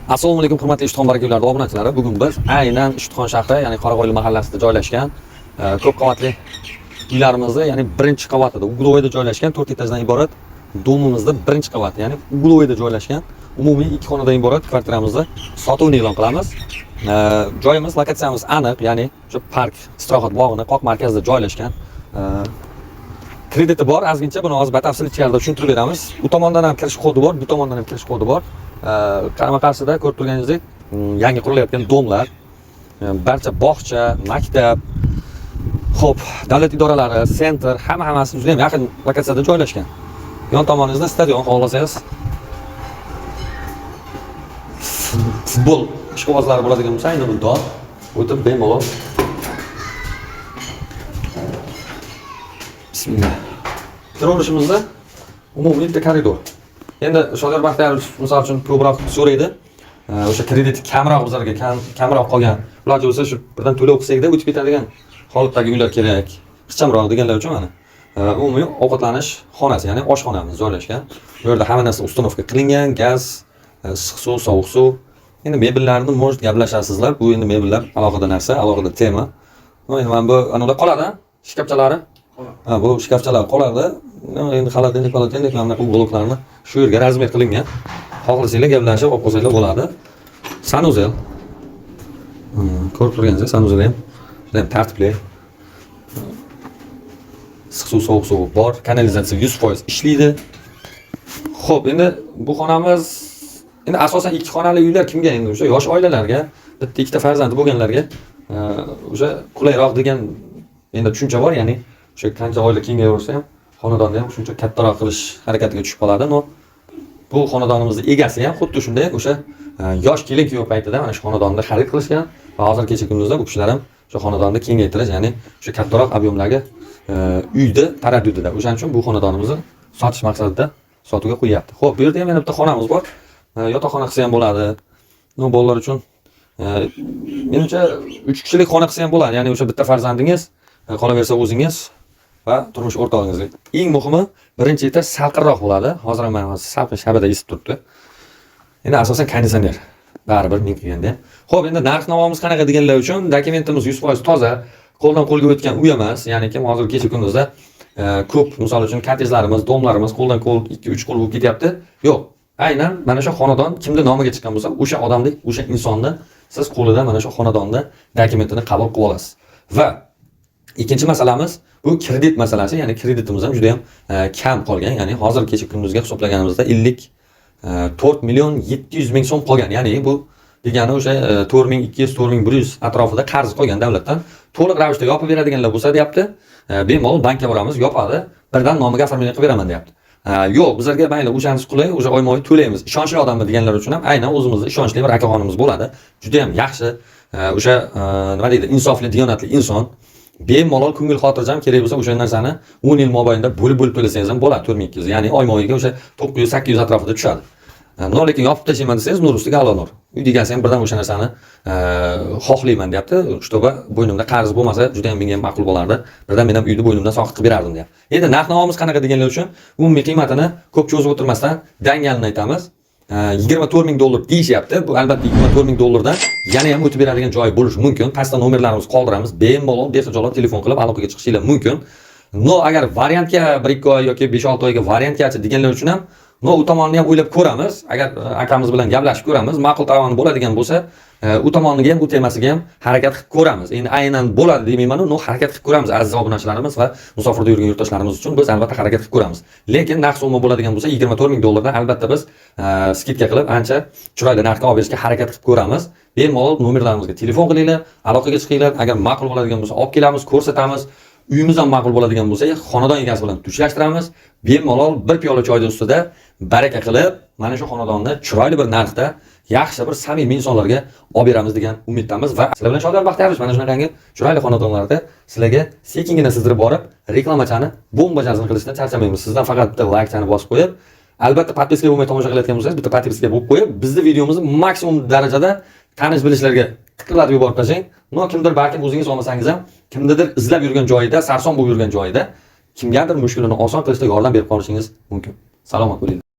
Assalomu alaykum hurmatli Ishtixon barakavlarning obunachilari. Bugun biz aynan Ishtixon shahri, ya'ni Qoraqo'yli mahallasida joylashgan ko'p qavatli uylarimizni, ya'ni birinchi qavatida, uglovoyda joylashgan 4 etajdan iborat domimizda birinchi qavat, ya'ni uglovoyda joylashgan umumiy 2 xonadan iborat kvartiramizni sotuvni e'lon qilamiz. Joyimiz, lokatsiyamiz aniq, ya'ni shu park, istirohat bog'ini qoq markazida joylashgan. Krediti bor, ozgincha buni hozir batafsil ichkarida tushuntirib beramiz. Bu tomondan ham kirish kodi bor, bu tomondan ham kirish kodi bor. Qarama-qarshida ko'rib turganingizdek, yangi qurilayotgan domlar, barcha bog'cha, maktab, xo'p, davlat idoralari, sentr, hammasi juda ham yaqin lokatsiyada joylashgan. Yon tomoningizda stadion, xohlasangiz futbol ishqibozlari bo'ladigan bo'lsa, ayni bunda o'tib bemalol. Bismillah. Kiraverishimizda umumiy bitta koridor. Endi Shodiyor Baxtiyorov misol uchun ko'proq so'raydi. O'sha kredit kamroq bizlarga kamroq qolgan. Ular bo'lsa shu birdan to'lov qilsak-da o'tib ketadigan holatdagi uylar kerak. Ixchamroq deganlar uchun mana umumiy ovqatlanish xonasi, ya'ni oshxonamiz joylashgan. Bu yerda hamma narsa uстановка qilingan, gaz, issiq suv, sovuq suv. Endi mebellarni может gaplashasizlar. Bu endi mebellar alohida narsa, alohida tema. Endi mana bu anoda qoladi, shkafchalari. Bu shkafchalar qoladi. Endi xalatdek mana bu bloklarni shu yerga razmer qilingan. Xohlasanglar gaplashib olib qo'ysanglar bo'ladi. Sanuzel. Ko'rib turganingizdek, sanuzel ham juda ham tartibli. Issiq suv, sovuq suv bor, kanalizatsiya 100% ishlaydi. Xo'p, endi bu xonamiz endi asosan 2 xonali uylar kimga, endi o'sha yosh oilalarga, bitta ikkita farzandi bo'lganlarga o'sha qulayroq degan endi tushuncha bor, ya'ni o'sha qancha oila kengayaversa ham xonadonni ham shuncha kattaroq qilish harakatiga tushib qoladi. No, bu xonadonimizning egasi ham xuddi shunday o'sha yosh kelin-kuyov paytida mana shu xonadonni xarid qilishgan va hozir kecha kunduzda bu kishilar ham shu xonadonni kengaytirish, ya'ni o'sha kattaroq ob'yomdagi uyda taraddudida. O'shaning uchun bu xonadonimizni sotish maqsadida sotuvga qo'yapti. Xo'p, bu yerda ham yana bitta xonamiz bor. Yotoqxona qilsa ham bo'ladi. No, bolalar uchun menimcha 3 kishilik xona qilsa ham bo'ladi. Ya'ni o'sha bitta farzandingiz, qolaversa o'zingiz va turmush o'rtog'ingiz. Eng muhimi, birinchi etaj salqinroq bo'ladi. Hozir ham mana salqin shabada esib turibdi. Endi asosan konditsioner baribir men qilganda. Xo'p, endi narx-navomiz qanaqa deganlar uchun dokumentimiz 100% toza, qo'ldan qo'lga o'tgan uy emas. Ya'ni kim hozir kecha kunduzda ko'p, misol uchun kottejlarimiz, domlarimiz qo'ldan qo'l 2-3 qo'l bo'lib ketyapti. Yo'q. Aynan mana shu xonadon kimning nomiga chiqqan bo'lsa, o'sha odamning, o'sha insonni siz qo'lida mana shu xonadonni dokumentini qabul qilib olasiz. Va ikkinchi masalamiz bu kredit masalasi, ya'ni kreditimiz ham juda ham kam qolgan. Ya'ni hozir kecha kunduzga hisoblaganimizda 54 million 700 ming so'm qolgan. Ya'ni bu degani o'sha 4200 4100 atrofida qarz qolgan davlatdan. To'liq ravishda yopib beradiganlar bo'lsa deyapti. Bemalol bankka boramiz, yopadi, birdan nomiga оформление qilib beraman deyapti. Yo'q, bizlarga mayli o'shangiz qulay, o'sha oyma-oy to'laymiz. Ishonchli odammi deganlar uchun ham aynan o'zimizning ishonchli bir akaxonimiz bo'ladi. Juda ham yaxshi, o'sha nima deydi, insofli, diyonatli inson. Bemalol ko'ngil xotirjam, kerak bo'lsa o'sha narsani 10 yil mobaynida bo'lib to'lasangiz ham bo'ladi 4200. Ya'ni oyma-oyga o'sha 900-800 atrofida tushadi. No, lekin yopib tashlayman desangiz, nur ustiga a'lo nur. Uy degasi ham birdan o'sha narsani xohlayman deyapti. Shtoba bo'ynimda qarz bo'lmasa, juda ham menga ham ma'qul bo'lardi. Birdan men ham uyni bo'ynimdan soqit qilib berardim deyapti. Endi narx-navomiz qanaqa deganlar uchun umumiy qiymatini ko'p cho'zib o'tirmasdan dangalini aytamiz. 24 ming dollar deyishyapti. Bu albatta 24 ming dollardan yana ham o'tib beradigan joyi bo'lishi mumkin. Pastda nomerlarimizni qoldiramiz. Bemalol bexijolat telefon qilib aloqaga chiqishingiz mumkin. No, agar variantga 1-2 oy yoki 5-6 oyga variantgacha deganlar uchun ham no, u tomonni ham o'ylab ko'ramiz. Agar akamiz bilan gaplashib ko'ramiz, ma'qul tomoni bo'ladigan bo'lsa, u tomoniga ham, u temasiga ham harakat qilib ko'ramiz. Endi aynan bo'ladi demayman, no, harakat qilib ko'ramiz aziz obunachilarimiz va musofirda yurgan yurtdoshlarimiz uchun biz albatta harakat qilib ko'ramiz. Lekin narx summa bo'ladigan bo'lsa 24 ming dollardan albatta biz skidka qilib ancha chiroyli narxga olib berishga harakat qilib ko'ramiz. Bemalol nomerlarimizga telefon qilinglar, aloqaga chiqinglar. Agar ma'qul bo'ladigan bo'lsa, olib kelamiz, ko'rsatamiz. Uyimiz ham ma'qul bo'ladigan bo'lsa, xonadon egasi bilan tushuntiramiz. Bemalol bir piyola choyning ustida baraka qilib, mana shu xonadonni chiroyli bir narxda, yaxshi bir samimiy insonlarga olib beramiz degan umiddamiz va sizlar bilan Shodiyor Baxtiyorov mana shunaqangi chiroyli xonadonlarda sizlarga sekingina sizdirib borib, reklamachani bomba jazm qilishdan charchamaymiz. Sizdan faqat bitta like-chani bosib qo'yib, albatta podpiska bo'lmay tomosha qilayotgan bo'lsangiz, bitta podpiska bo'lib qo'yib, bizning videomizni maksimum darajada tanish bilishlarga qiqirlatib yuborib tashlang. No, kimdir balki o'zingiz olmasangiz ham, kimnidir izlab yurgan joyida, sarson bo'lib yurgan joyida kimgadir mushkulini oson qilishda yordam berib qolishingiz mumkin. Salomat bo'ling.